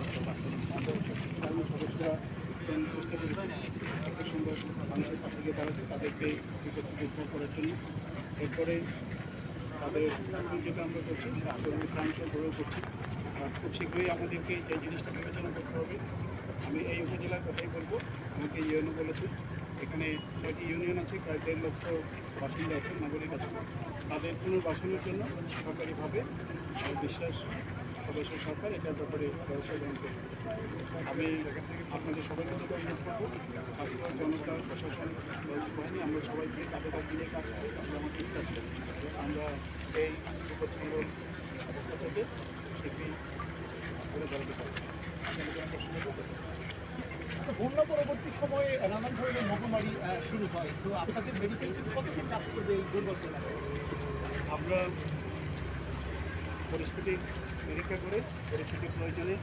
আমাদের সদস্যরা চেষ্টা করেছেন এত সুন্দর মানুষের পাশে গিয়ে দাঁড়াচ্ছে তাদেরকে একত্রিত করার জন্য। এরপরে তাদের যেটা আমরা করছি আন্দোলনের প্রাণকে গ্রহ করছি। আর খুব শীঘ্রই আমাদেরকে যে জিনিসটা বিবেচনা করতে হবে, আমি এই উপজেলার কথাই বলবো। আমাকে ইউএনও বলেছে এখানে 6টি ইউনিয়ন আছে, প্রায় 1.5 লক্ষ বাসিন্দা আছে, নাগরিক আছে। তাদের পুনর্বাসনের জন্য সরকারিভাবে বিশ্বাস সদস্য সরকার এটার ব্যাপারে ব্যবস্থা গ্রহণ করবে। আমি আপনাদের সবাইকে অনুরোধ করবো, ছাত্র জনতা প্রশাসন বাহিনী আমরা সবাই মিলে তাদের দিনে কাজ করি। আমরা আমার চিন্তা করি আমরা এই বিপদমূলক অবস্থা থেকে সেটি করে দাঁড়াতে পারি। বন্যা পরবর্তী সময়ে নানান ধরনের মহামারী শুরু হয়, তো আপনাদের মেডিকেল কতদিন কাজ করবে এই দুর্গত এলাকায়? আমরা পরিস্থিতি পরীক্ষা করে পরিস্থিতির প্রয়োজনে